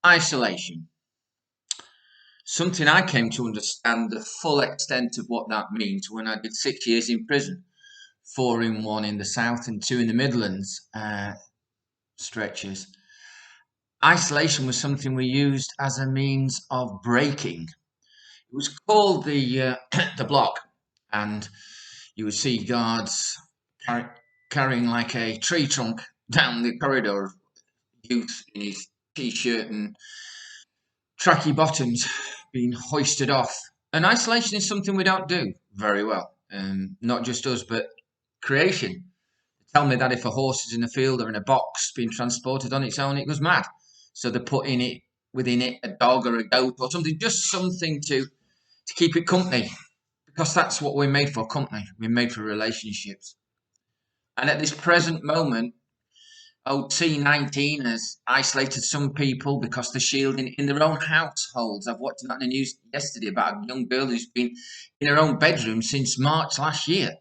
Isolation. Something I came to understand the full extent of what that means when I did 6 years in prison, four in one in the South and two in the Midlands stretches. Isolation was something we used as a means of breaking. It was called the the block, and you would see guards carrying like a tree trunk down the corridor, youth in his t-shirt and tracky bottoms being hoisted off. And isolation is something we don't do very well. Not just us, but creation. Tell me that if a horse is in a field or in a box being transported on its own, it goes mad. So they put within it a dog or a goat or something, just something to keep it company. Because that's what we're made for, company. We're made for relationships. And at this present moment, C-19 has isolated some people because they're shielding in their own households. I've watched that in the news yesterday about a young girl who's been in her own bedroom since March last year.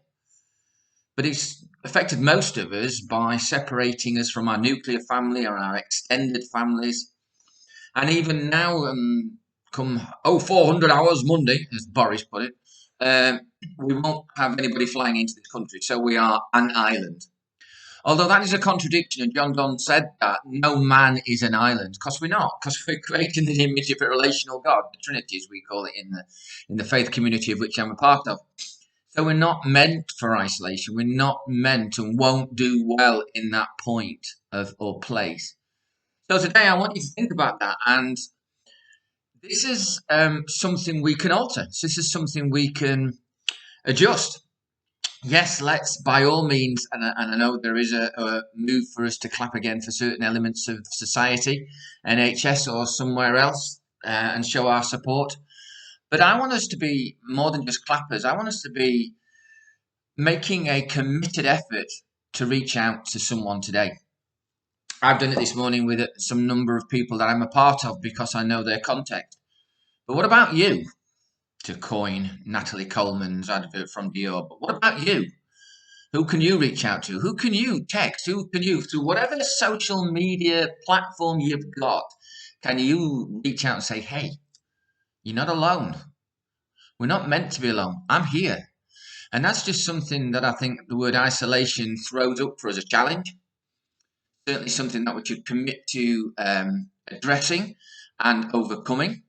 But it's affected most of us by separating us from our nuclear family or our extended families. And even now, come 400 hours Monday, as Boris put it, we won't have anybody flying into this country. So we are an island. Although that is a contradiction, and John Donne said that no man is an island, because we're not, because we're created in the image of a relational God, the Trinity, as we call it in the faith community of which I'm a part of. So we're not meant for isolation. We're not meant and won't do well in that point of or place. So today I want you to think about that, and this is something we can alter. So this is something we can adjust. Yes, let's by all means, and I know there is a move for us to clap again for certain elements of society, NHS or somewhere else, and show our support. But I want us to be more than just clappers. I want us to be making a committed effort to reach out to someone today. I've done it this morning with some number of people that I'm a part of because I know their context. But what about you? To coin Natalie Coleman's advert from Dior. But what about you? Who can you reach out to? Who can you text? Who can you, through whatever social media platform you've got, can you reach out and say, hey, you're not alone. We're not meant to be alone. I'm here. And that's just something that I think the word isolation throws up for us a challenge. Certainly something that we should commit to addressing and overcoming.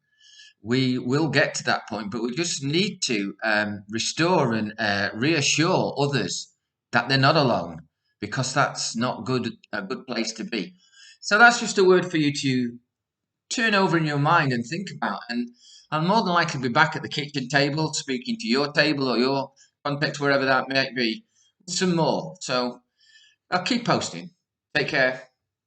We will get to that point, but we just need to restore and reassure others that they're not alone, because that's not a good place to be. So that's just a word for you to turn over in your mind and think about. And I'll more than likely be back at the kitchen table, speaking to your table or your context, wherever that might be, some more. So I'll keep posting. Take care.